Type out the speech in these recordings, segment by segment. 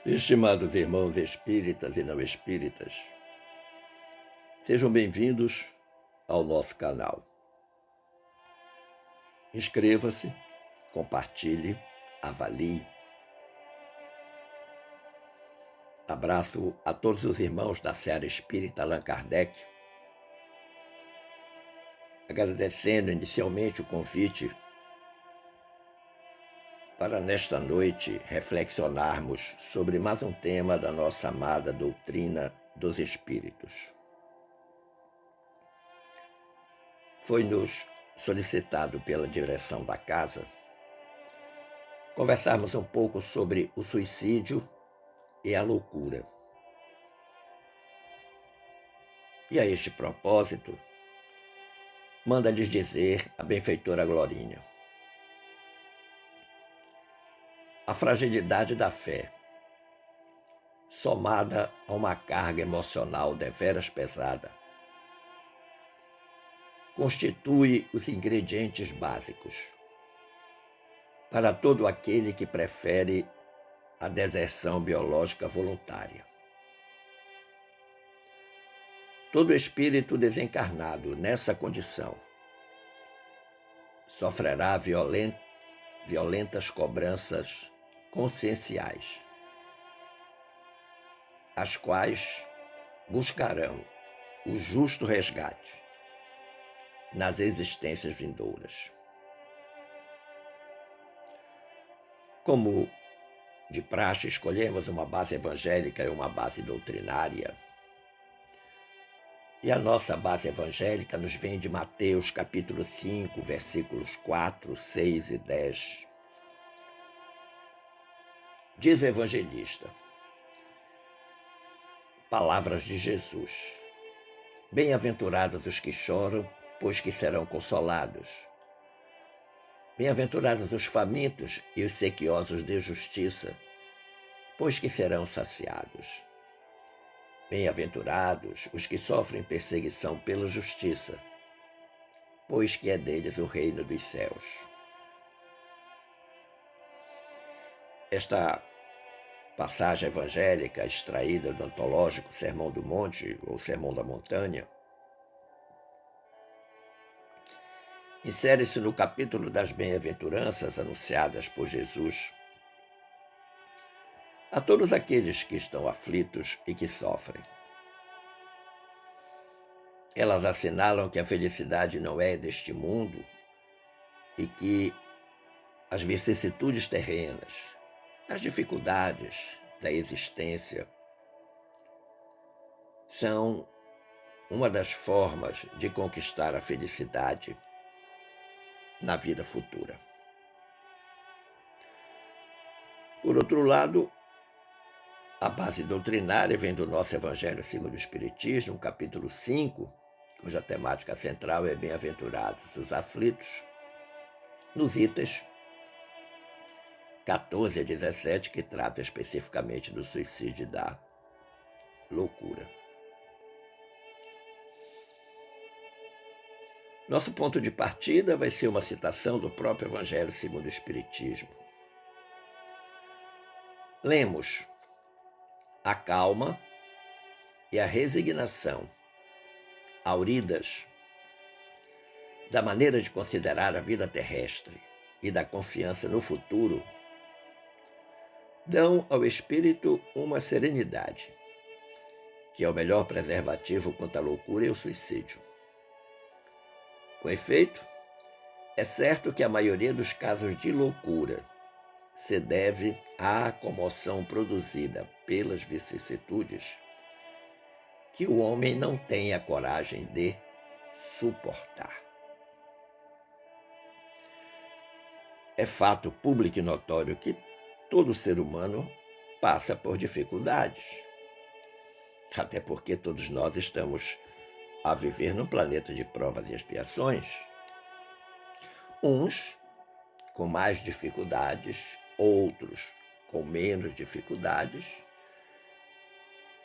Estimados irmãos espíritas e não espíritas, sejam bem-vindos ao nosso canal. Inscreva-se, compartilhe, avalie. Abraço a todos os irmãos da Seara Espírita Allan Kardec, agradecendo inicialmente o convite para nesta noite reflexionarmos sobre mais um tema da nossa amada doutrina dos Espíritos. Foi-nos solicitado pela direção da casa conversarmos um pouco sobre o suicídio e a loucura. E a este propósito, manda-lhes dizer a benfeitora Glorinha: a fragilidade da fé, somada a uma carga emocional deveras pesada, constitui os ingredientes básicos para todo aquele que prefere a deserção biológica voluntária. Todo espírito desencarnado nessa condição sofrerá violentas cobranças conscienciais, as quais buscarão o justo resgate nas existências vindouras. Como de praxe, escolhemos uma base evangélica e uma base doutrinária. E a nossa base evangélica nos vem de Mateus capítulo 5, versículos 4, 6 e 10. Diz o evangelista, palavras de Jesus: bem-aventurados os que choram, pois que serão consolados. Bem-aventurados os famintos e os sequiosos de justiça, pois que serão saciados. Bem-aventurados os que sofrem perseguição pela justiça, pois que é deles o reino dos céus. Esta passagem evangélica extraída do antológico Sermão do Monte ou Sermão da Montanha insere-se no capítulo das bem-aventuranças anunciadas por Jesus a todos aqueles que estão aflitos e que sofrem. Elas assinalam que a felicidade não é deste mundo e que as vicissitudes terrenas, as dificuldades da existência são uma das formas de conquistar a felicidade na vida futura. Por outro lado, a base doutrinária vem do nosso Evangelho segundo o Espiritismo, capítulo 5, cuja temática central é bem-aventurados os aflitos, nos itens 14 a 17, que trata especificamente do suicídio e da loucura. Nosso ponto de partida vai ser uma citação do próprio Evangelho segundo o Espiritismo. Lemos: a calma e a resignação, auridas da maneira de considerar a vida terrestre e da confiança no futuro, dão ao espírito uma serenidade, que é o melhor preservativo contra a loucura e o suicídio. Com efeito, é certo que a maioria dos casos de loucura se deve à comoção produzida pelas vicissitudes que o homem não tem a coragem de suportar. É fato público e notório que todo ser humano passa por dificuldades, até porque todos nós estamos a viver num planeta de provas e expiações. Uns com mais dificuldades, outros com menos dificuldades.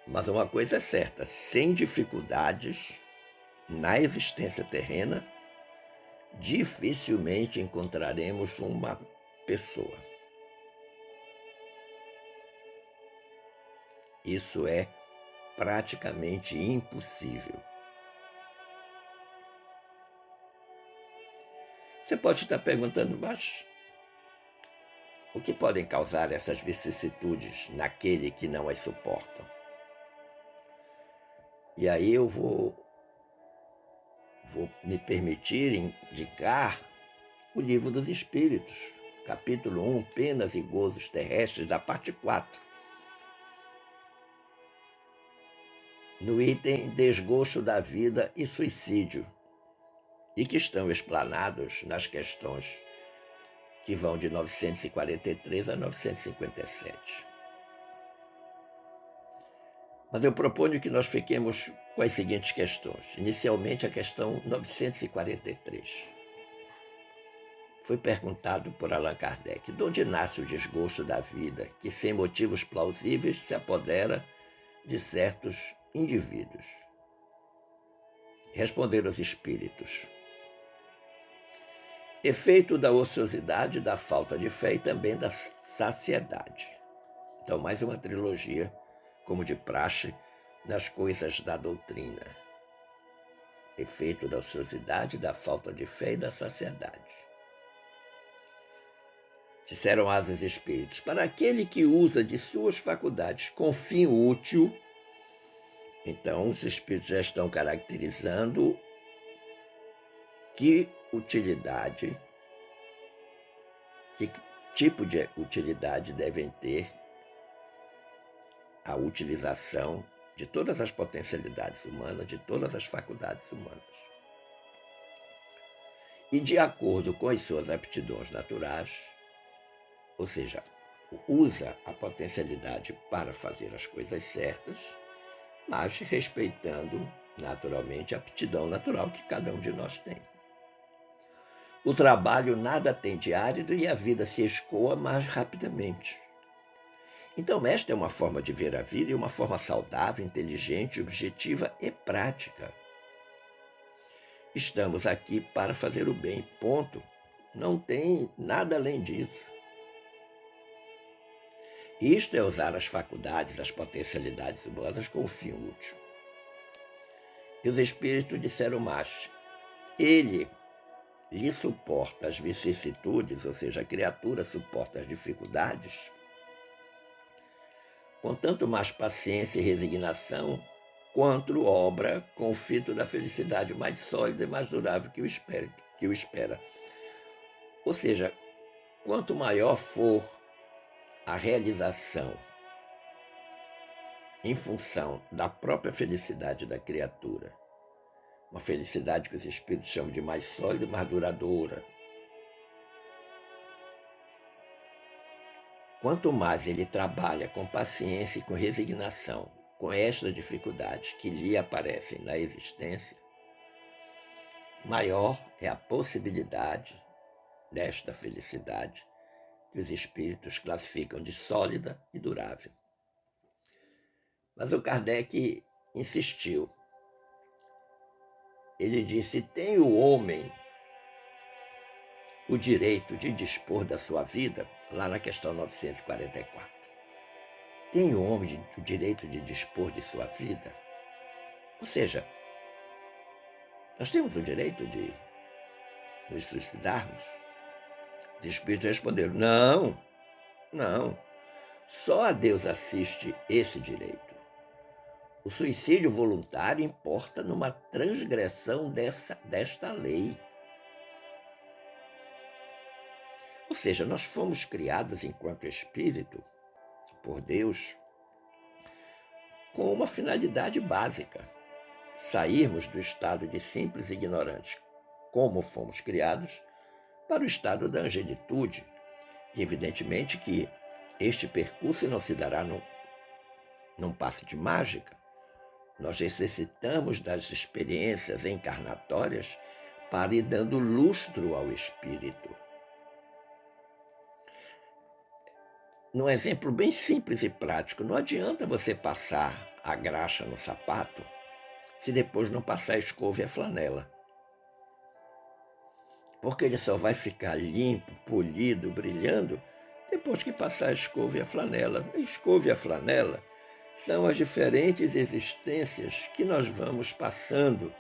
Mas uma coisa é certa, sem dificuldades na existência terrena, dificilmente encontraremos uma pessoa. Isso é praticamente impossível. Você pode estar perguntando, mas o que podem causar essas vicissitudes naquele que não as suportam? E aí eu vou me permitir indicar o Livro dos Espíritos, capítulo 1, Penas e Gozos Terrestres, da parte 4, no item Desgosto da Vida e Suicídio, e que estão explanados nas questões que vão de 943 a 957. Mas eu proponho que nós fiquemos com as seguintes questões. Inicialmente, a questão 943. Foi perguntado por Allan Kardec: de onde nasce o desgosto da vida que, sem motivos plausíveis, se apodera de certos indivíduos? Responderam os espíritos: efeito da ociosidade, da falta de fé e também da saciedade. Então, mais uma trilogia, como de praxe, nas coisas da doutrina. Efeito da ociosidade, da falta de fé e da saciedade. Disseram asas espíritos: para aquele que usa de suas faculdades com fim útil, então os espíritos já estão caracterizando que utilidade, que tipo de utilidade devem ter a utilização de todas as potencialidades humanas, de todas as faculdades humanas. E de acordo com as suas aptidões naturais, ou seja, usa a potencialidade para fazer as coisas certas, mas respeitando naturalmente a aptidão natural que cada um de nós tem. O trabalho nada tem de árido e a vida se escoa mais rapidamente. Então, esta é uma forma de ver a vida e uma forma saudável, inteligente, objetiva e prática. Estamos aqui para fazer o bem, ponto. Não tem nada além disso. Isto é usar as faculdades, as potencialidades humanas com o fim útil. E os espíritos disseram mais: ele lhe suporta as vicissitudes, ou seja, a criatura suporta as dificuldades, com tanto mais paciência e resignação, quanto obra com o fito da felicidade mais sólida e mais durável que o espera. Ou seja, quanto maior for a realização em função da própria felicidade da criatura, uma felicidade que os espíritos chamam de mais sólida e mais duradoura, quanto mais ele trabalha com paciência e com resignação com estas dificuldades que lhe aparecem na existência, maior é a possibilidade desta felicidade que os espíritos classificam de sólida e durável. Mas o Kardec insistiu. Ele disse: tem o homem o direito de dispor da sua vida, lá na questão 944. Tem o homem o direito de dispor de sua vida? Ou seja, nós temos o direito de nos suicidarmos? Os espíritos responderam: não, não. Só a Deus assiste esse direito. O suicídio voluntário importa numa transgressão desta lei. Ou seja, nós fomos criados enquanto espírito por Deus com uma finalidade básica: sairmos do estado de simples ignorantes, como fomos criados, para o estado da angelitude. E evidentemente que este percurso não se dará num passe de mágica. Nós necessitamos das experiências encarnatórias para ir dando lustro ao espírito. Num exemplo bem simples e prático, não adianta você passar a graxa no sapato se depois não passar a escova e a flanela. Porque ele só vai ficar limpo, polido, brilhando, depois que passar a escova e a flanela. A escova e a flanela são as diferentes existências que nós vamos passando.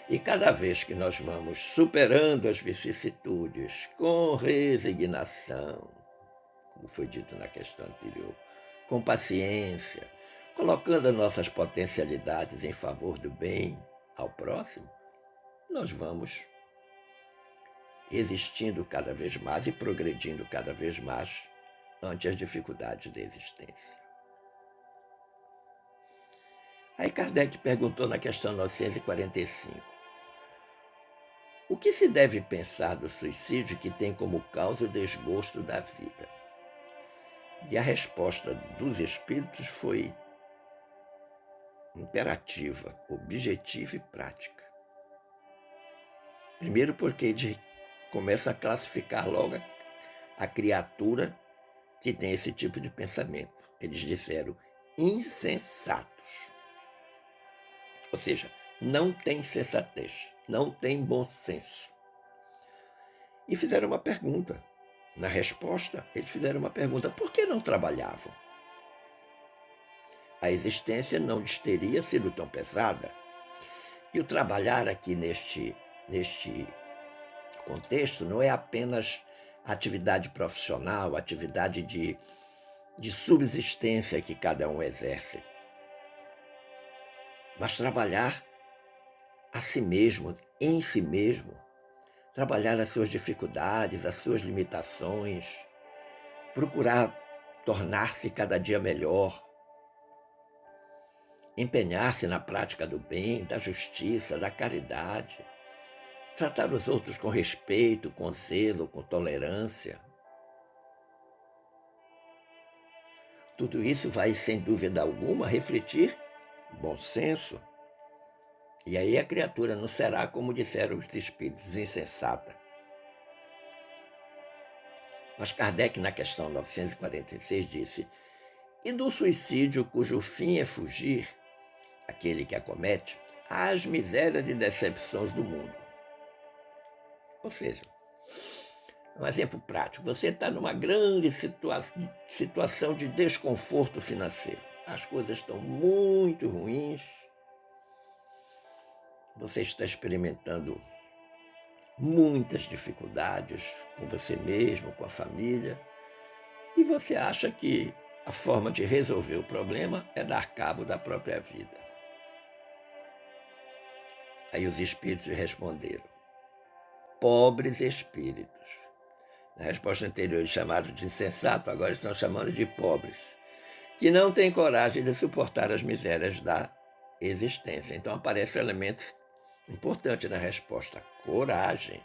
E cada vez que nós vamos superando as vicissitudes com resignação, como foi dito na questão anterior, com paciência, colocando as nossas potencialidades em favor do bem ao próximo, nós vamos existindo cada vez mais e progredindo cada vez mais ante as dificuldades da existência. Aí Kardec perguntou na questão 945, o que se deve pensar do suicídio que tem como causa o desgosto da vida? E a resposta dos espíritos foi imperativa, objetiva e prática. Primeiro porque ele começa a classificar logo a criatura que tem esse tipo de pensamento. Eles disseram insensatos. Ou seja, não tem sensatez, não tem bom senso. E fizeram uma pergunta. Na resposta, eles fizeram uma pergunta: por que não trabalhavam? A existência não lhes teria sido tão pesada. E o trabalhar aqui neste contexto não é apenas atividade profissional, atividade de subsistência que cada um exerce, mas trabalhar a si mesmo, em si mesmo, trabalhar as suas dificuldades, as suas limitações, procurar tornar-se cada dia melhor, empenhar-se na prática do bem, da justiça, da caridade, tratar os outros com respeito, com zelo, com tolerância. Tudo isso vai, sem dúvida alguma, refletir bom senso. E aí a criatura não será, como disseram os espíritos, insensata. Mas Kardec, na questão 946, disse: e do suicídio cujo fim é fugir, aquele que acomete, às misérias e decepções do mundo. Ou seja, um exemplo prático, você está numa grande situação de desconforto financeiro. As coisas estão muito ruins, você está experimentando muitas dificuldades com você mesmo, com a família, e você acha que a forma de resolver o problema é dar cabo da própria vida. Aí os espíritos responderam: pobres espíritos. Na resposta anterior eles chamaram de insensato, agora estão chamando de pobres, que não têm coragem de suportar as misérias da existência. Então aparece um elemento importante na resposta: coragem.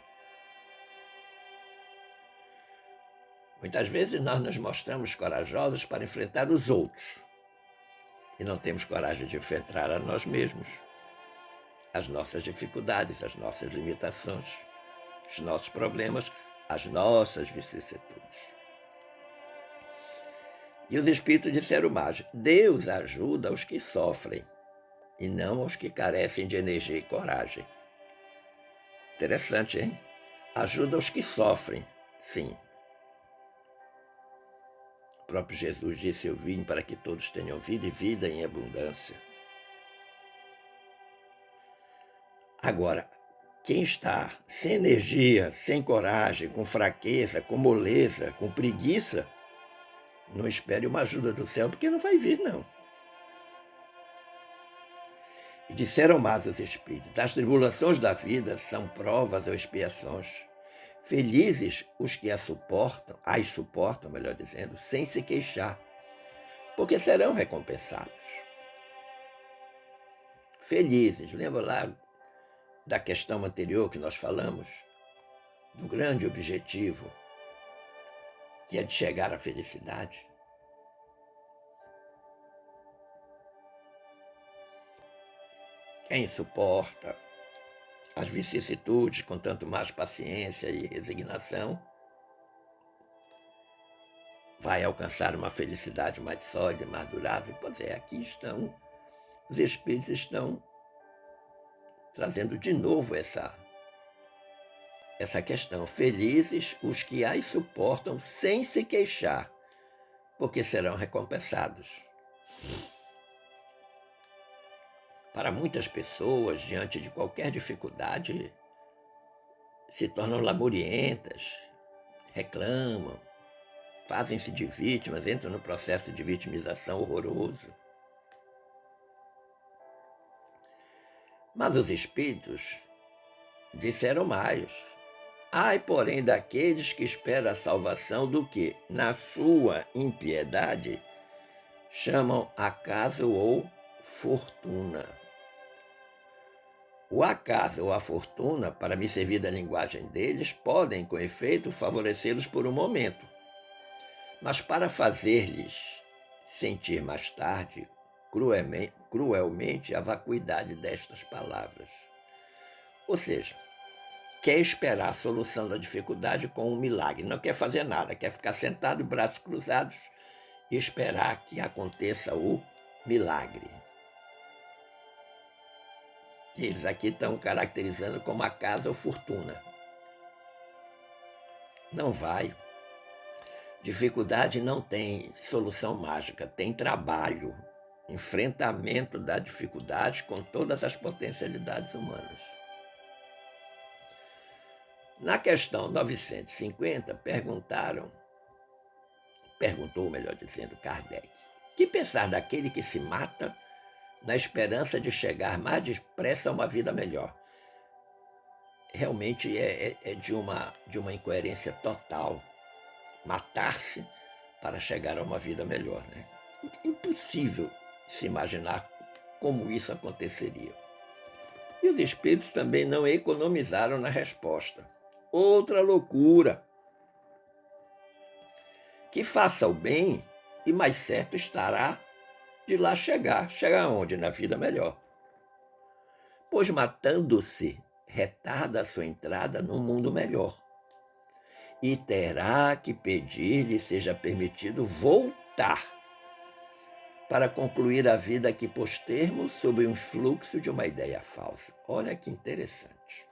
Muitas vezes nós nos mostramos corajosos para enfrentar os outros e não temos coragem de enfrentar a nós mesmos, as nossas dificuldades, as nossas limitações, os nossos problemas, as nossas vicissitudes. E os espíritos disseram mais: Deus ajuda os que sofrem e não aos que carecem de energia e coragem. Interessante, hein? Ajuda os que sofrem, sim. O próprio Jesus disse: eu vim para que todos tenham vida e vida em abundância. Agora, quem está sem energia, sem coragem, com fraqueza, com moleza, com preguiça, não espere uma ajuda do céu, porque não vai vir, não. E disseram mais os espíritos: as tribulações da vida são provas ou expiações. Felizes os que as suportam, melhor dizendo, sem se queixar, porque serão recompensados. Felizes, lembra lá da questão anterior que nós falamos, do grande objetivo, que é de chegar à felicidade? Quem suporta as vicissitudes com tanto mais paciência e resignação vai alcançar uma felicidade mais sólida, mais durável. Pois é, aqui estão, os espíritos estão trazendo de novo essa questão. Felizes os que as suportam sem se queixar, porque serão recompensados. para muitas pessoas, diante de qualquer dificuldade, se tornam lamurientas, reclamam, fazem-se de vítimas, entram no processo de vitimização horroroso. Mas os espíritos disseram mais. Ai, porém, daqueles que esperam a salvação do que, na sua impiedade, chamam acaso ou fortuna. O acaso ou a fortuna, para me servir da linguagem deles, podem, com efeito, favorecê-los por um momento, mas para fazer-lhes sentir mais tarde, cruelmente, a vacuidade destas palavras. Ou seja, quer esperar a solução da dificuldade com um milagre, não quer fazer nada, quer ficar sentado, braços cruzados e esperar que aconteça o milagre. Eles aqui estão caracterizando como acaso ou fortuna. Não vai. Dificuldade não tem solução mágica, tem trabalho, enfrentamento da dificuldade com todas as potencialidades humanas. Na questão 950, perguntou, melhor dizendo, Kardec, que pensar daquele que se mata na esperança de chegar mais depressa a uma vida melhor? Realmente é de uma incoerência total. Matar-se para chegar a uma vida melhor, né? Impossível se imaginar como isso aconteceria. E os espíritos também não economizaram na resposta. Outra loucura. Que faça o bem e mais certo estará de lá chegar. Chegar aonde? Na vida melhor. Pois matando-se, retarda a sua entrada num mundo melhor. E terá que pedir-lhe seja permitido voltar para concluir a vida aqui pôs termo sob o influxo de uma ideia falsa. Olha que interessante.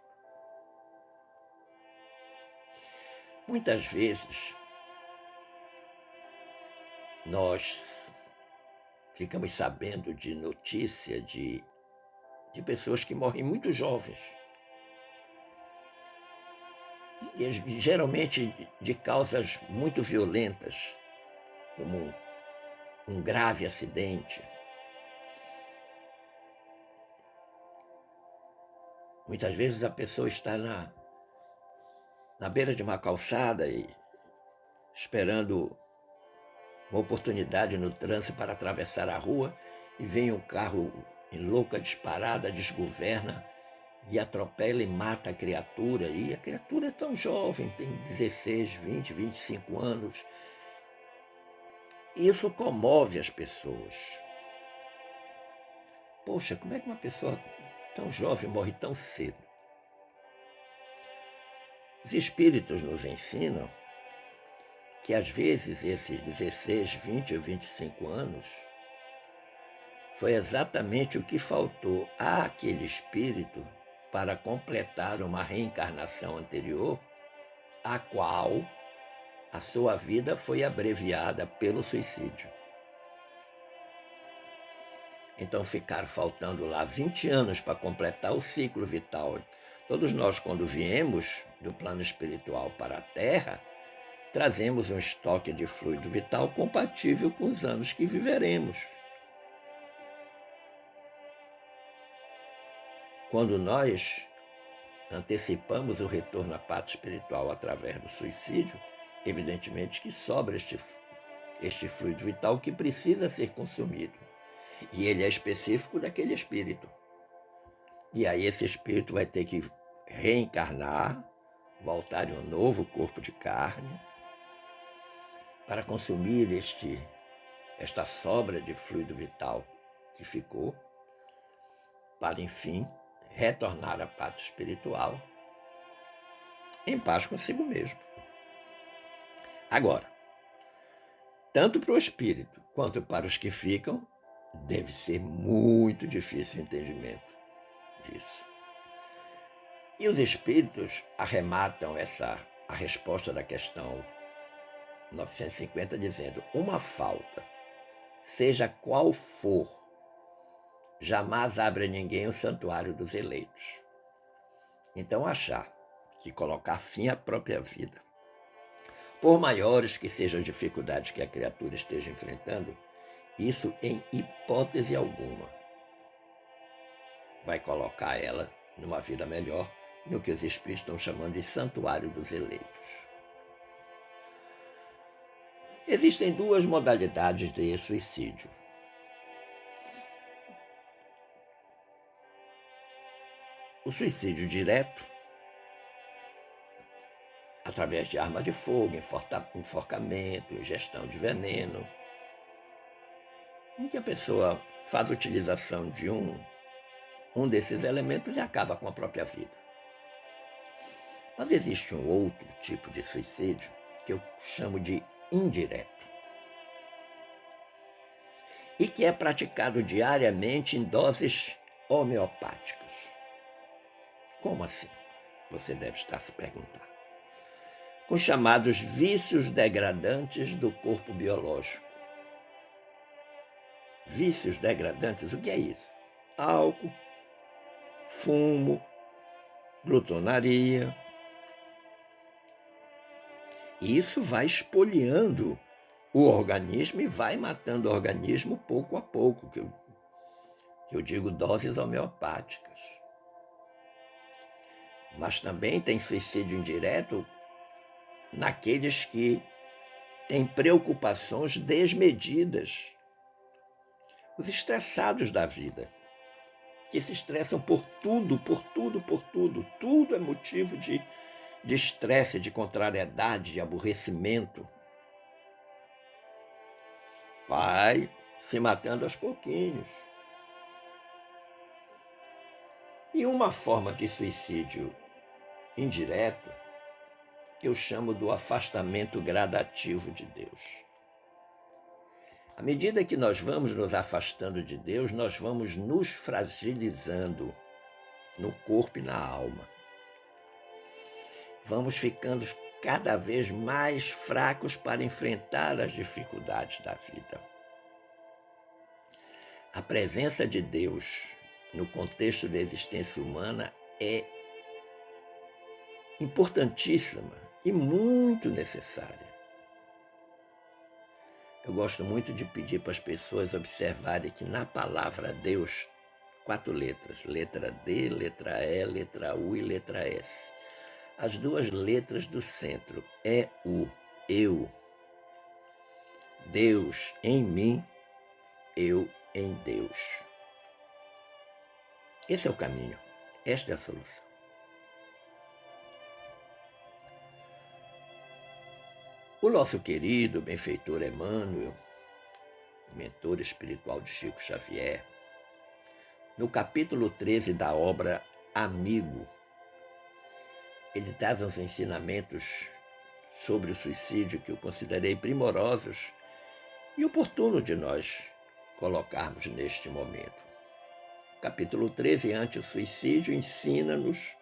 Muitas vezes nós ficamos sabendo de notícia de pessoas que morrem muito jovens. E geralmente de causas muito violentas, como um grave acidente. Muitas vezes a pessoa está na beira de uma calçada e esperando uma oportunidade no trânsito para atravessar a rua e vem um carro em louca disparada, desgoverna e atropela e mata a criatura. E a criatura é tão jovem, tem 16, 20, 25 anos. Isso comove as pessoas. Poxa, como é que uma pessoa tão jovem morre tão cedo? Os espíritos nos ensinam que às vezes esses 16, 20 ou 25 anos foi exatamente o que faltou àquele espírito para completar uma reencarnação anterior, a qual a sua vida foi abreviada pelo suicídio. Então ficaram faltando lá 20 anos para completar o ciclo vital. Todos nós, quando viemos do plano espiritual para a Terra, trazemos um estoque de fluido vital compatível com os anos que viveremos. Quando nós antecipamos o retorno à pátria espiritual através do suicídio, evidentemente que sobra este fluido vital que precisa ser consumido. E ele é específico daquele espírito. E aí esse espírito vai ter que reencarnar, voltar em um novo corpo de carne, para consumir esta sobra de fluido vital que ficou, para enfim retornar à pátria espiritual em paz consigo mesmo. Agora, tanto para o espírito quanto para os que ficam, deve ser muito difícil o entendimento disso. E os espíritos arrematam a resposta da questão 950 dizendo: uma falta, seja qual for, jamais abre a ninguém o santuário dos eleitos. Então, achar que colocar fim à própria vida, por maiores que sejam as dificuldades que a criatura esteja enfrentando, isso em hipótese alguma vai colocar ela numa vida melhor, no que os espíritos estão chamando de santuário dos eleitos. Existem duas modalidades de suicídio. O suicídio direto, através de arma de fogo, enforcamento, ingestão de veneno, em que a pessoa faz utilização de um desses elementos e acaba com a própria vida. Mas existe um outro tipo de suicídio que eu chamo de indireto e que é praticado diariamente em doses homeopáticas. Como assim? Você deve estar se perguntando. Com chamados vícios degradantes do corpo biológico. Vícios degradantes, o que é isso? Álcool, fumo, glutonaria. Isso vai espoliando o organismo e vai matando o organismo pouco a pouco, que eu digo doses homeopáticas. Mas também tem suicídio indireto naqueles que têm preocupações desmedidas. Os estressados da vida, que se estressam por tudo, por tudo, por tudo. Tudo é motivo de estresse, de contrariedade, de aborrecimento. Vai se matando aos pouquinhos. E uma forma de suicídio indireto, eu chamo do afastamento gradativo de Deus. À medida que nós vamos nos afastando de Deus, nós vamos nos fragilizando no corpo e na alma. Vamos ficando cada vez mais fracos para enfrentar as dificuldades da vida. A presença de Deus no contexto da existência humana é importantíssima e muito necessária. Eu gosto muito de pedir para as pessoas observarem que na palavra Deus, 4 letras, letra D, letra E, letra U e letra S. As 2 letras do centro é o eu. Deus em mim, eu em Deus. Esse é o caminho, esta é a solução. O nosso querido benfeitor Emmanuel, mentor espiritual de Chico Xavier, no capítulo 13 da obra Amigo, ele traz uns ensinamentos sobre o suicídio que eu considerei primorosos e oportuno de nós colocarmos neste momento. Capítulo 13, ante o suicídio, ensina-nos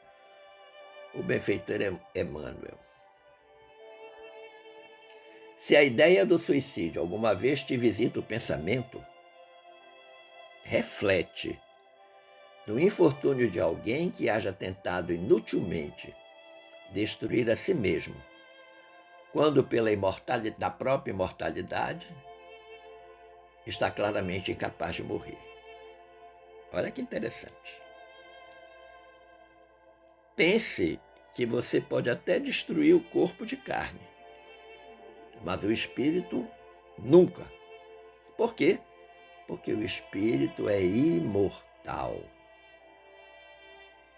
o benfeitor Emmanuel. Se a ideia do suicídio alguma vez te visita o pensamento, reflete no infortúnio de alguém que haja tentado inutilmente destruir a si mesmo, quando pela da própria imortalidade está claramente incapaz de morrer. Olha que interessante. Pense que você pode até destruir o corpo de carne, mas o espírito nunca. Por quê? Porque o espírito é imortal.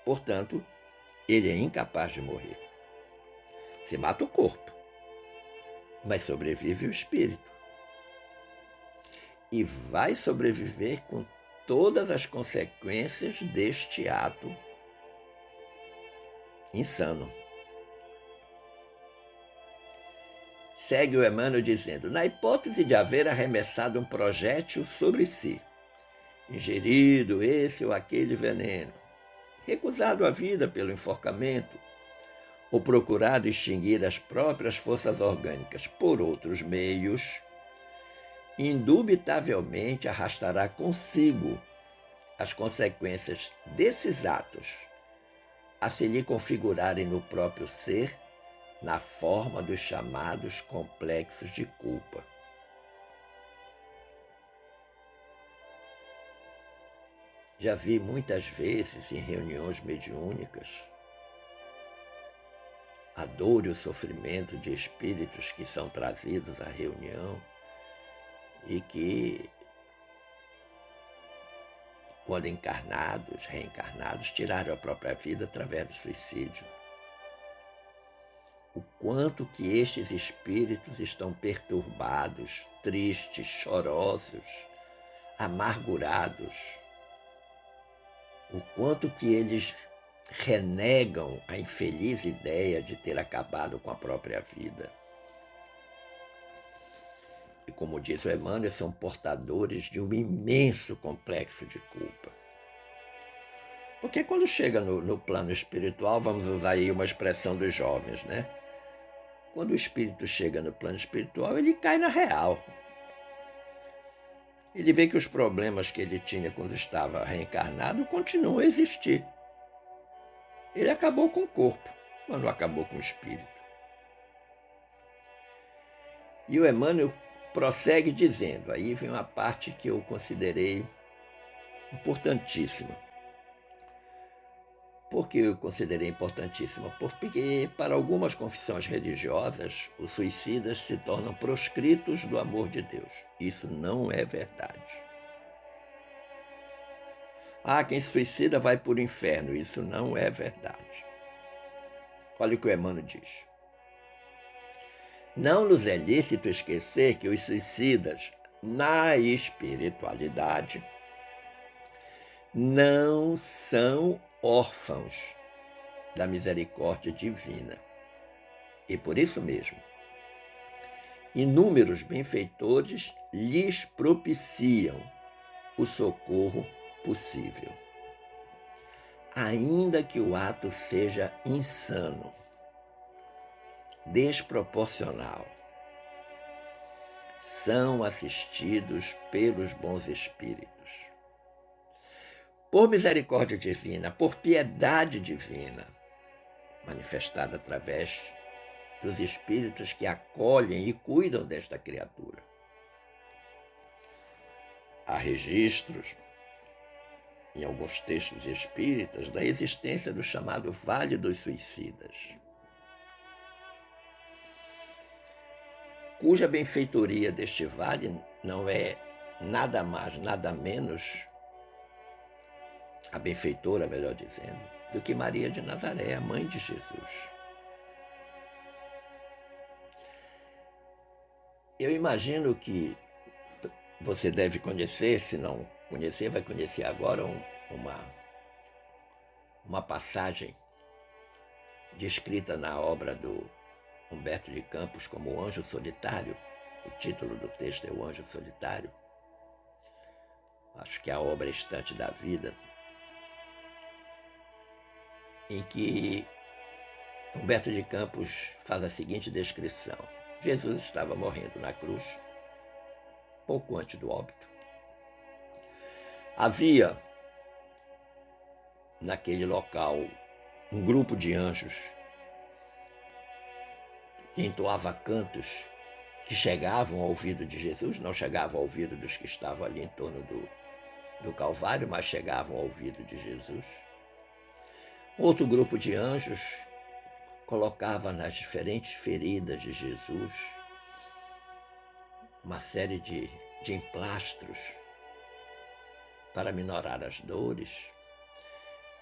Portanto, ele é incapaz de morrer. Se mata o corpo, mas sobrevive o espírito. E vai sobreviver com todas as consequências deste ato insano. Segue o Emmanuel dizendo: na hipótese de haver arremessado um projétil sobre si, ingerido esse ou aquele veneno, recusado a vida pelo enforcamento, ou procurado extinguir as próprias forças orgânicas por outros meios, indubitavelmente arrastará consigo as consequências desses atos a se lhe configurarem no próprio ser, na forma dos chamados complexos de culpa. Já vi muitas vezes em reuniões mediúnicas a dor e o sofrimento de espíritos que são trazidos à reunião e que, quando encarnados, reencarnados, tiraram a própria vida através do suicídio. O quanto que estes espíritos estão perturbados, tristes, chorosos, amargurados. O quanto que eles renegam a infeliz ideia de ter acabado com a própria vida. E como diz o Emmanuel, são portadores de um imenso complexo de culpa. Porque quando chega no plano espiritual, vamos usar aí uma expressão dos jovens, né? Quando o espírito chega no plano espiritual, ele cai na real. Ele vê que os problemas que ele tinha quando estava reencarnado continuam a existir. Ele acabou com o corpo, mas não acabou com o espírito. E o Emmanuel prossegue dizendo, aí vem uma parte que eu considerei importantíssima. Por que eu considerei importantíssima? Porque para algumas confissões religiosas, os suicidas se tornam proscritos do amor de Deus. Isso não é verdade. Quem se suicida vai para o inferno. Isso não é verdade. Olha o que o Emmanuel diz. Não nos é lícito esquecer que os suicidas, na espiritualidade, não são órfãos da misericórdia divina. E por isso mesmo, inúmeros benfeitores lhes propiciam o socorro possível, ainda que o ato seja insano, desproporcional. São assistidos pelos bons espíritos. Por misericórdia divina, por piedade divina, manifestada através dos espíritos que acolhem e cuidam desta criatura. Há registros, em alguns textos espíritas, da existência do chamado Vale dos Suicidas, cuja benfeitoria deste vale não é nada mais, nada menos, a benfeitora, melhor dizendo, do que Maria de Nazaré, a mãe de Jesus. Eu imagino que você deve conhecer, se não conhecer, vai conhecer agora uma passagem descrita na obra do Humberto de Campos como O Anjo Solitário. O título do texto é O Anjo Solitário. Acho que é a obra Estante da Vida, em que Humberto de Campos faz a seguinte descrição. Jesus estava morrendo na cruz, pouco antes do óbito. Havia, naquele local, um grupo de anjos que entoava cantos que chegavam ao ouvido de Jesus, não chegavam ao ouvido dos que estavam ali em torno do Calvário, mas chegavam ao ouvido de Jesus. Outro grupo de anjos colocava nas diferentes feridas de Jesus uma série de emplastros para minorar as dores.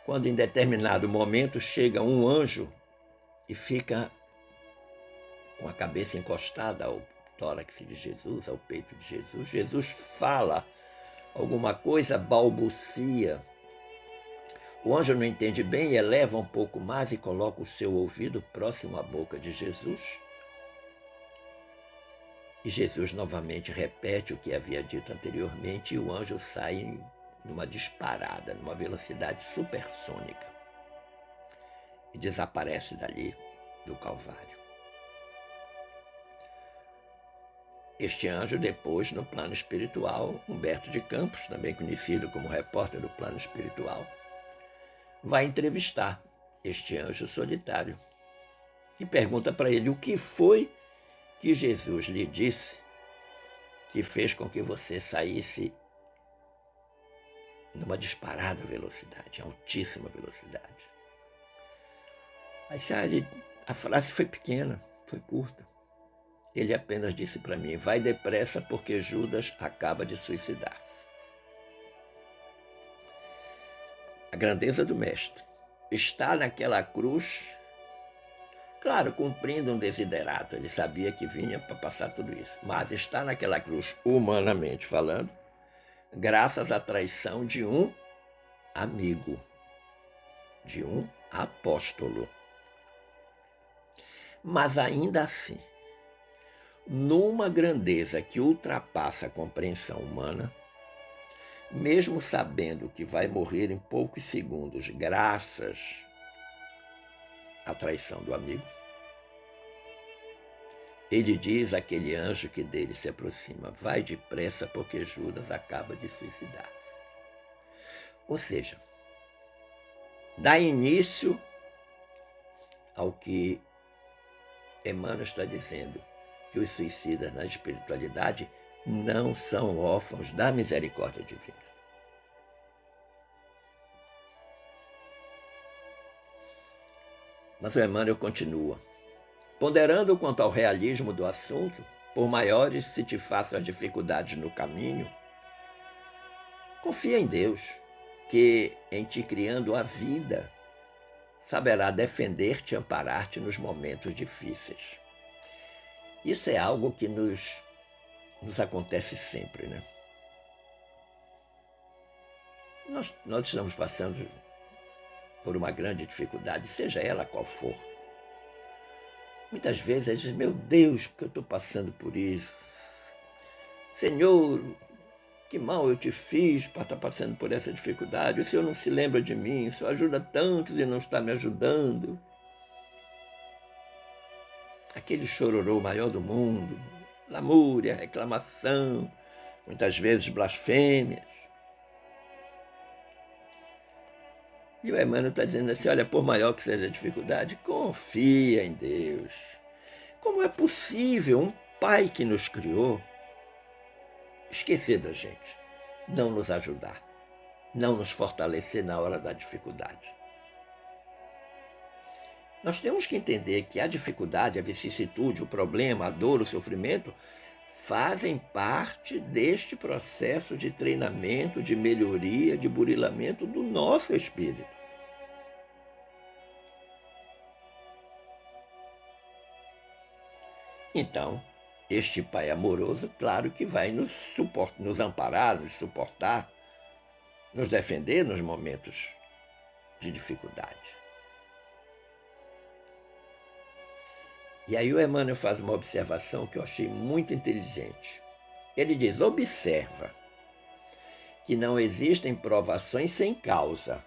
Quando em determinado momento chega um anjo e fica com a cabeça encostada ao tórax de Jesus, ao peito de Jesus, Jesus fala alguma coisa, balbucia. O anjo não entende bem, eleva um pouco mais e coloca o seu ouvido próximo à boca de Jesus. E Jesus novamente repete o que havia dito anteriormente e o anjo sai numa disparada, numa velocidade supersônica e desaparece dali do Calvário. Este anjo, depois, no plano espiritual, Humberto de Campos, também conhecido como repórter do plano espiritual, vai entrevistar este anjo solitário e pergunta para ele o que foi que Jesus lhe disse que fez com que você saísse numa disparada velocidade, altíssima velocidade. Mas a frase foi pequena, foi curta. Ele apenas disse para mim: vai depressa porque Judas acaba de suicidar-se. A grandeza do mestre está naquela cruz, claro, cumprindo um desiderato. Ele sabia que vinha para passar tudo isso, mas está naquela cruz, humanamente falando, graças à traição de um amigo, de um apóstolo. Mas ainda assim, numa grandeza que ultrapassa a compreensão humana, mesmo sabendo que vai morrer em poucos segundos graças à traição do amigo, ele diz àquele anjo que dele se aproxima: vai depressa porque Judas acaba de suicidar-se. Ou seja, dá início ao que Emmanuel está dizendo, que os suicidas na espiritualidade não são órfãos da misericórdia divina. Mas o Emmanuel continua: ponderando quanto ao realismo do assunto, por maiores se te façam as dificuldades no caminho, confia em Deus, que, em te criando a vida, saberá defender-te e amparar-te nos momentos difíceis. Isso é algo que nos acontece sempre, né? Nós estamos passando por uma grande dificuldade, seja ela qual for. Muitas vezes a gente diz: meu Deus, porque eu estou passando por isso? Senhor, que mal eu te fiz para estar passando por essa dificuldade? O Senhor não se lembra de mim, o Senhor ajuda tantos e não está me ajudando. Aquele chororô maior do mundo, lamúria, reclamação, muitas vezes blasfêmias. E o Emmanuel está dizendo assim: olha, por maior que seja a dificuldade, confia em Deus. Como é possível um pai que nos criou esquecer da gente, não nos ajudar, não nos fortalecer na hora da dificuldade? Nós temos que entender que a dificuldade, a vicissitude, o problema, a dor, o sofrimento fazem parte deste processo de treinamento, de melhoria, de burilamento do nosso espírito. Então, este Pai amoroso, claro que vai nos amparar, nos suportar, nos defender nos momentos de dificuldade. E aí o Emmanuel faz uma observação que eu achei muito inteligente. Ele diz: observa que não existem provações sem causa.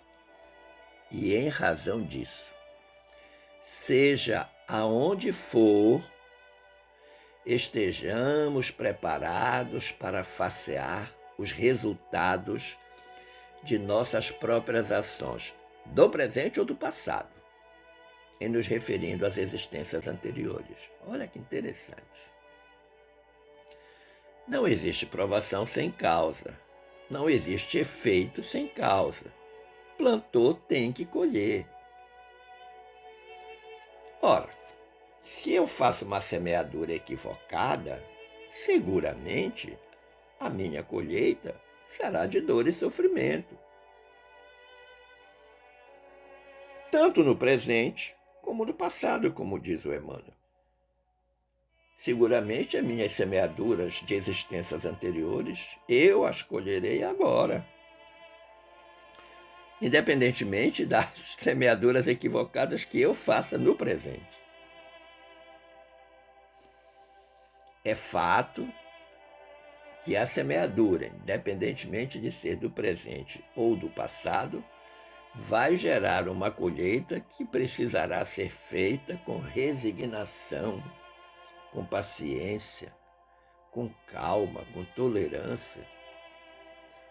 E em razão disso, seja aonde for, estejamos preparados para facear os resultados de nossas próprias ações, do presente ou do passado, em nos referindo às existências anteriores. Olha que interessante. Não existe provação sem causa. Não existe efeito sem causa. Plantou, tem que colher. Ora, se eu faço uma semeadura equivocada, seguramente a minha colheita será de dor e sofrimento. Tanto no presente como no passado, como diz o Emmanuel. Seguramente as minhas semeaduras de existências anteriores, eu as colherei agora. Independentemente das semeaduras equivocadas que eu faça no presente. É fato que a semeadura, independentemente de ser do presente ou do passado, vai gerar uma colheita que precisará ser feita com resignação, com paciência, com calma, com tolerância,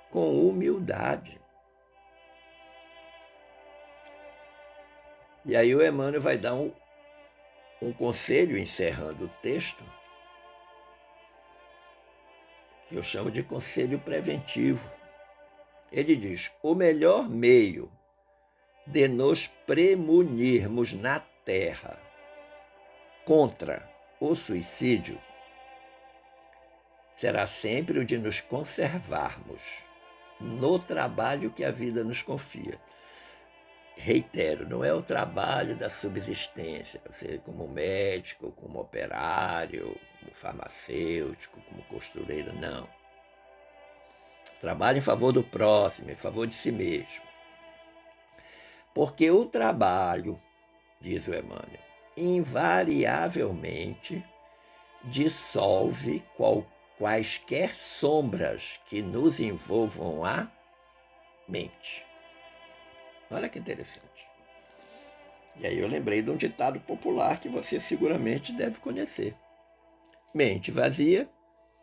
com humildade. E aí o Emmanuel vai dar um conselho, encerrando o texto, que eu chamo de conselho preventivo. Ele diz: o melhor meio de nos premunirmos na terra contra o suicídio será sempre o de nos conservarmos no trabalho que a vida nos confia. Reitero, não é o trabalho da subsistência, você como médico, como operário, como farmacêutico, como costureiro, não. Trabalho em favor do próximo, em favor de si mesmo. Porque o trabalho, diz o Emmanuel, invariavelmente dissolve quaisquer sombras que nos envolvam a mente. Olha que interessante. E aí eu lembrei de um ditado popular que você seguramente deve conhecer. Mente vazia,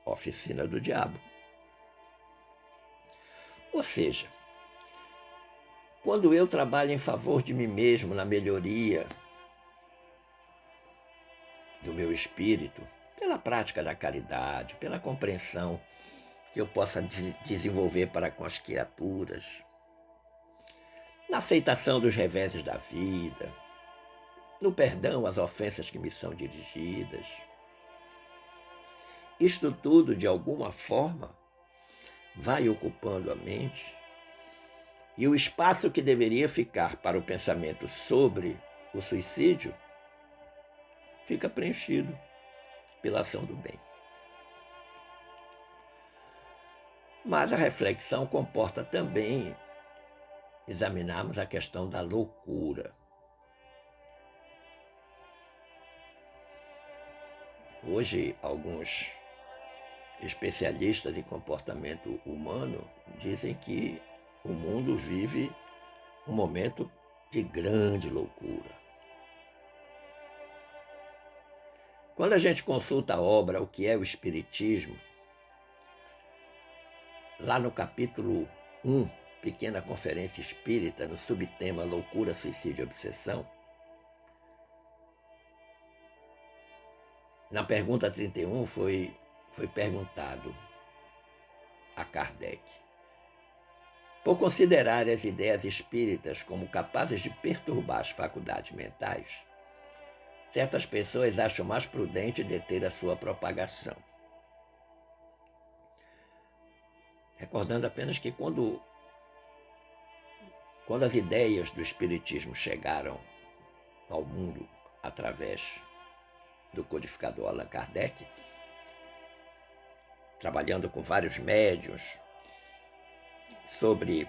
oficina do diabo. Ou seja, quando eu trabalho em favor de mim mesmo, na melhoria do meu espírito, pela prática da caridade, pela compreensão que eu possa desenvolver para com as criaturas, na aceitação dos reveses da vida, no perdão às ofensas que me são dirigidas. Isto tudo, de alguma forma, vai ocupando a mente, e o espaço que deveria ficar para o pensamento sobre o suicídio fica preenchido pela ação do bem. Mas a reflexão comporta também examinarmos a questão da loucura. Hoje, alguns especialistas em comportamento humano dizem que o mundo vive um momento de grande loucura. Quando a gente consulta a obra O que é o Espiritismo, lá no capítulo 1, Pequena Conferência Espírita, no subtema Loucura, Suicídio e Obsessão, na pergunta 31 foi perguntado a Kardec: por considerar as ideias espíritas como capazes de perturbar as faculdades mentais, certas pessoas acham mais prudente deter a sua propagação. Recordando apenas que quando as ideias do Espiritismo chegaram ao mundo através do codificador Allan Kardec, trabalhando com vários médiuns, sobre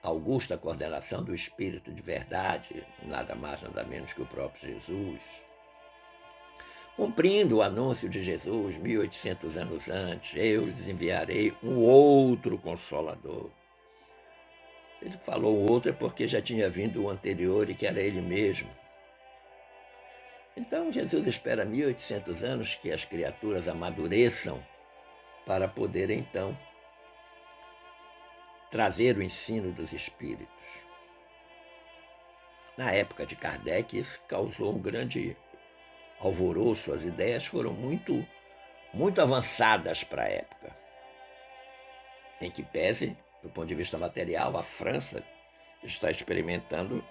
a augusta coordenação do Espírito de verdade, nada mais, nada menos que o próprio Jesus, cumprindo o anúncio de Jesus 1800 anos antes: eu lhes enviarei um outro Consolador. Ele falou o outro é porque já tinha vindo o anterior e que era ele mesmo. Então Jesus espera 1800 anos que as criaturas amadureçam para poder então trazer o ensino dos espíritos. Na época de Kardec, isso causou um grande alvoroço, as ideias foram muito avançadas para a época. Em que pese, do ponto de vista material, a França está experimentando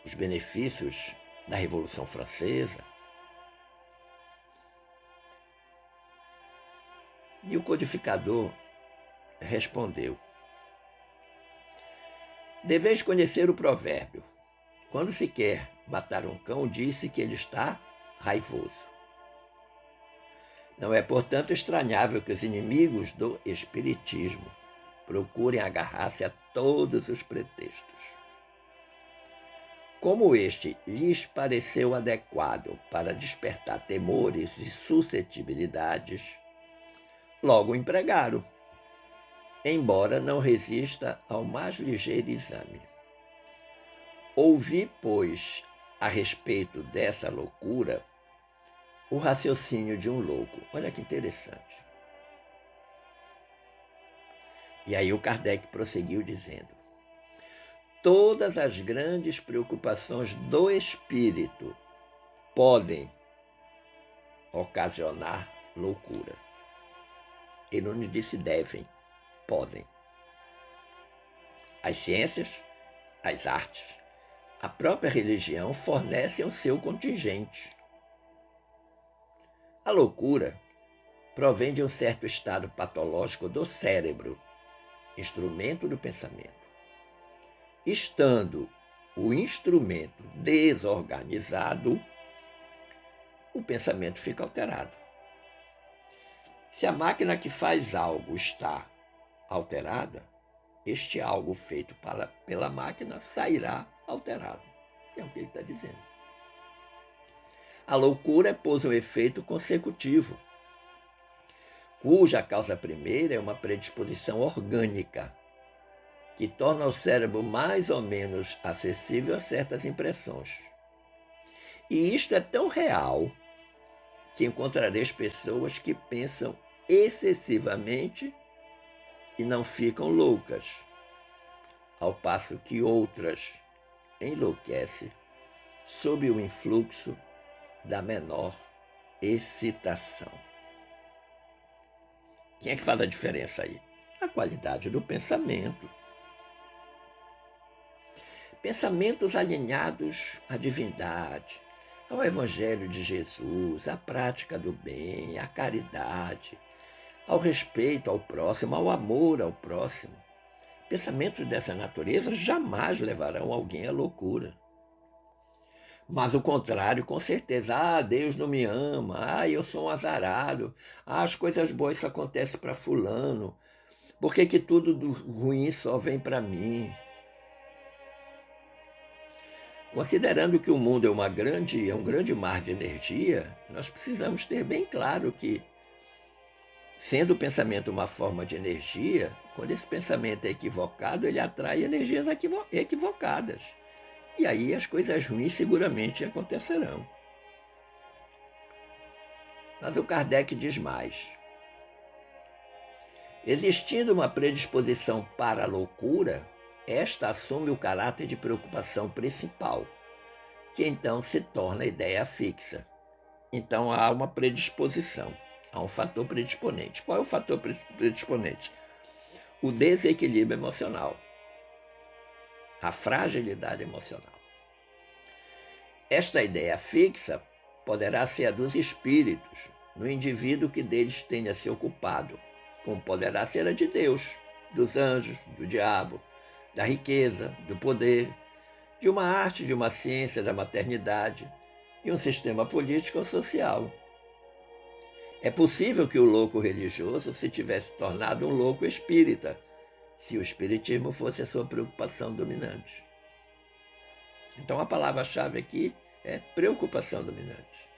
os benefícios da Revolução Francesa. E o codificador respondeu: deveis conhecer o provérbio. Quando se quer matar um cão, diz-se que ele está raivoso. Não é, portanto, estranhável que os inimigos do espiritismo procurem agarrar-se a todos os pretextos. Como este lhes pareceu adequado para despertar temores e suscetibilidades, logo o empregaram, embora não resista ao mais ligeiro exame. Ouvi, pois, a respeito dessa loucura, o raciocínio de um louco. Olha que interessante. E aí o Kardec prosseguiu dizendo: todas as grandes preocupações do espírito podem ocasionar loucura. Ele não disse devem, podem. As ciências, as artes, a própria religião fornecem o seu contingente. A loucura provém de um certo estado patológico do cérebro, instrumento do pensamento. Estando o instrumento desorganizado, o pensamento fica alterado. Se a máquina que faz algo está alterada, este algo feito pela máquina sairá alterado. É o que ele está dizendo. A loucura pôs um efeito consecutivo, cuja causa primeira é uma predisposição orgânica, que torna o cérebro mais ou menos acessível a certas impressões. E isto é tão real que encontrareis pessoas que pensam excessivamente e não ficam loucas, ao passo que outras enlouquecem sob o influxo da menor excitação. Quem é que faz a diferença aí? A qualidade do pensamento. Pensamentos alinhados à divindade, ao Evangelho de Jesus, à prática do bem, à caridade, ao respeito ao próximo, ao amor ao próximo. Pensamentos dessa natureza jamais levarão alguém à loucura. Mas o contrário, com certeza. Ah, Deus não me ama. Ah, eu sou um azarado. Ah, as coisas boas só acontecem para fulano. Por que tudo do ruim só vem para mim? Considerando que o mundo é um grande mar de energia, nós precisamos ter bem claro que, sendo o pensamento uma forma de energia, quando esse pensamento é equivocado, ele atrai energias equivocadas. E aí as coisas ruins seguramente acontecerão. Mas o Kardec diz mais. Existindo uma predisposição para a loucura, esta assume o caráter de preocupação principal, que então se torna ideia fixa. Então há uma predisposição, há um fator predisponente. Qual é o fator predisponente? O desequilíbrio emocional, a fragilidade emocional. Esta ideia fixa poderá ser a dos espíritos, no indivíduo que deles tenha se ocupado, como poderá ser a de Deus, dos anjos, do diabo, da riqueza, do poder, de uma arte, de uma ciência, da maternidade, de um sistema político ou social. É possível que o louco religioso se tivesse tornado um louco espírita, se o espiritismo fosse a sua preocupação dominante. Então a palavra-chave aqui é preocupação dominante.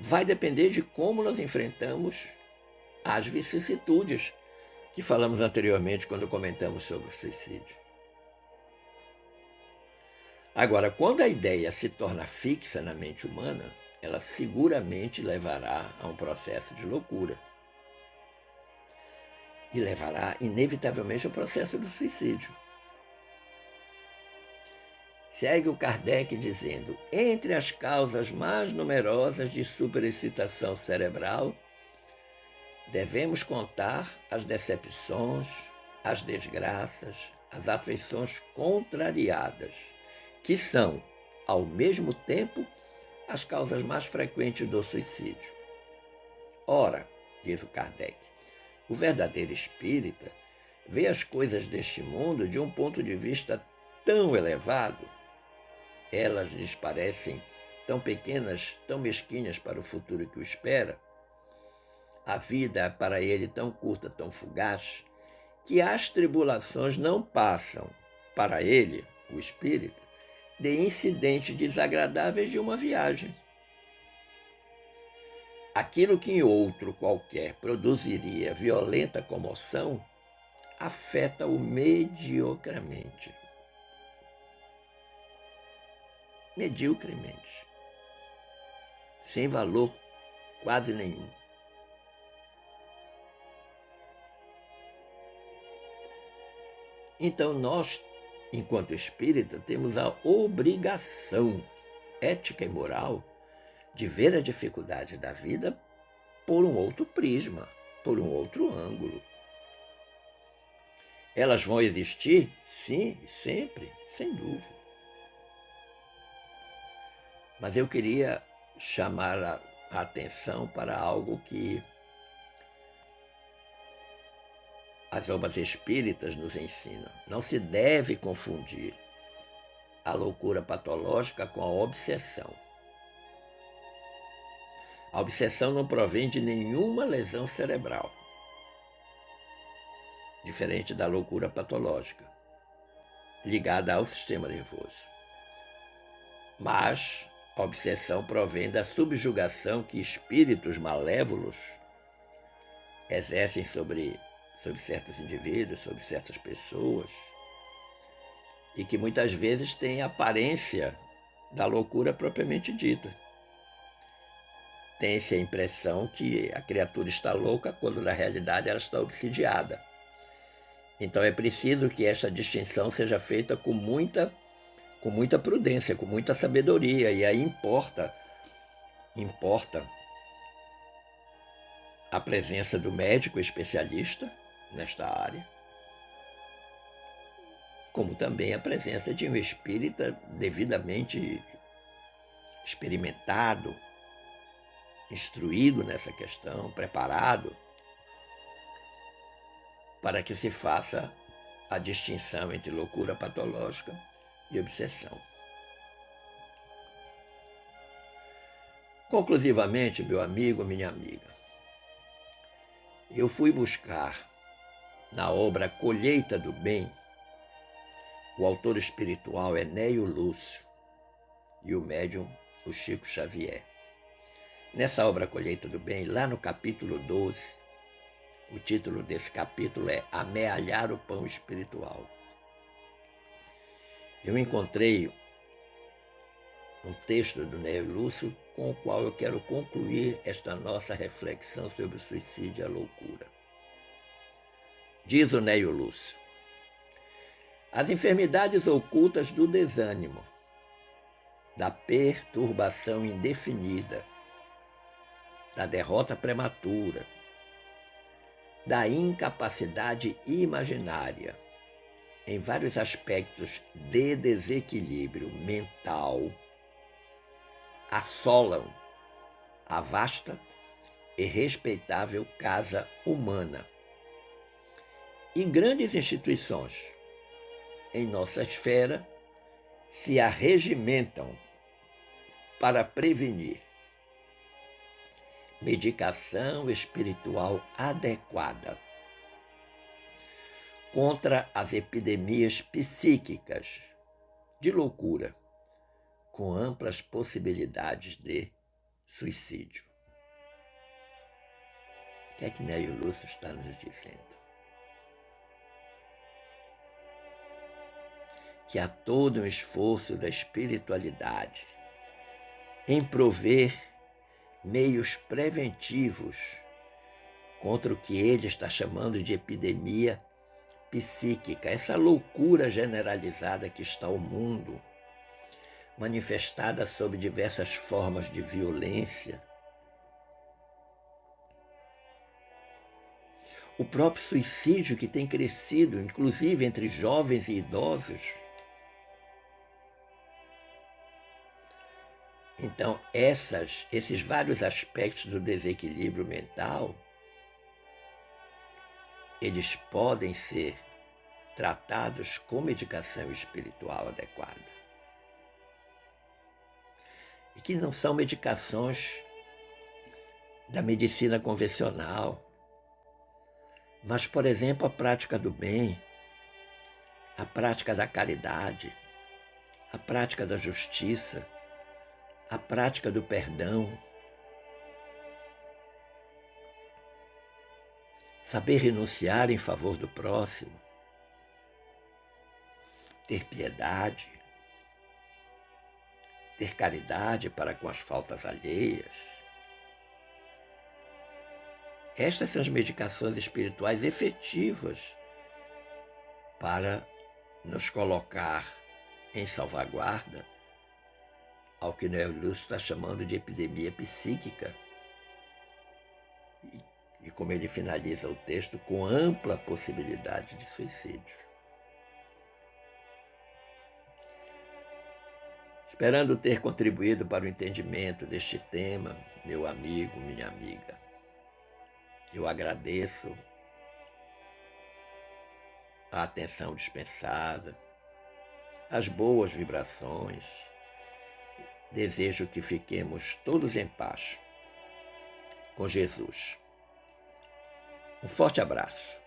Vai depender de como nós enfrentamos as vicissitudes que falamos anteriormente quando comentamos sobre o suicídio. Agora, quando a ideia se torna fixa na mente humana, ela seguramente levará a um processo de loucura. E levará, inevitavelmente, ao processo do suicídio. Segue o Kardec dizendo: entre as causas mais numerosas de superexcitação cerebral, devemos contar as decepções, as desgraças, as afeições contrariadas, que são, ao mesmo tempo, as causas mais frequentes do suicídio. Ora, diz o Kardec, o verdadeiro espírita vê as coisas deste mundo de um ponto de vista tão elevado, elas lhes parecem tão pequenas, tão mesquinhas para o futuro que o espera, a vida é para ele tão curta, tão fugaz, que as tribulações não passam, para ele, o espírito, de incidentes desagradáveis de uma viagem. Aquilo que em outro qualquer produziria violenta comoção, afeta-o mediocremente. medíocremente, sem valor quase nenhum. Então nós, enquanto espírita, temos a obrigação ética e moral de ver a dificuldade da vida por um outro prisma, por um outro ângulo. Elas vão existir? Sim, sempre, sem dúvida. Mas eu queria chamar a atenção para algo que as obras espíritas nos ensinam. Não se deve confundir a loucura patológica com a obsessão. A obsessão não provém de nenhuma lesão cerebral, diferente da loucura patológica, ligada ao sistema nervoso. Mas a obsessão provém da subjugação que espíritos malévolos exercem sobre certos indivíduos, sobre certas pessoas, e que muitas vezes tem aparência da loucura propriamente dita. Tem-se a impressão que a criatura está louca, quando na realidade ela está obsidiada. Então é preciso que esta distinção seja feita com muita prudência, com muita sabedoria, e aí importa a presença do médico especialista nesta área, como também a presença de um espírita devidamente experimentado, instruído nessa questão, preparado, para que se faça a distinção entre loucura patológica e obsessão. Conclusivamente, meu amigo, minha amiga, eu fui buscar na obra Colheita do Bem o autor espiritual Enéio Lúcio e o médium o Chico Xavier. Nessa obra Colheita do Bem, lá no capítulo 12, o título desse capítulo é Amealhar o Pão Espiritual. Eu encontrei um texto do Enéio Lúcio com o qual eu quero concluir esta nossa reflexão sobre o suicídio e a loucura. Diz o Enéio Lúcio: as enfermidades ocultas do desânimo, da perturbação indefinida, da derrota prematura, da incapacidade imaginária, em vários aspectos de desequilíbrio mental, assolam a vasta e respeitável casa humana. E grandes instituições em nossa esfera se arregimentam para prevenir. Medicação espiritual adequada contra as epidemias psíquicas de loucura, com amplas possibilidades de suicídio. O que é que Enéio Lúcio está nos dizendo? Que há todo um esforço da espiritualidade em prover meios preventivos contra o que ele está chamando de epidemia psíquica, essa loucura generalizada que está o mundo, manifestada sob diversas formas de violência. O próprio suicídio que tem crescido, inclusive entre jovens e idosos. Então, esses vários aspectos do desequilíbrio mental, eles podem ser tratados com medicação espiritual adequada. E que não são medicações da medicina convencional, mas, por exemplo, a prática do bem, a prática da caridade, a prática da justiça, a prática do perdão, saber renunciar em favor do próximo, ter piedade, ter caridade para com as faltas alheias. Estas são as medicações espirituais efetivas para nos colocar em salvaguarda ao que Neo Lúcio está chamando de epidemia psíquica. E como ele finaliza o texto, com ampla possibilidade de suicídio. Esperando ter contribuído para o entendimento deste tema, meu amigo, minha amiga, eu agradeço a atenção dispensada, as boas vibrações. Desejo que fiquemos todos em paz com Jesus. Um forte abraço.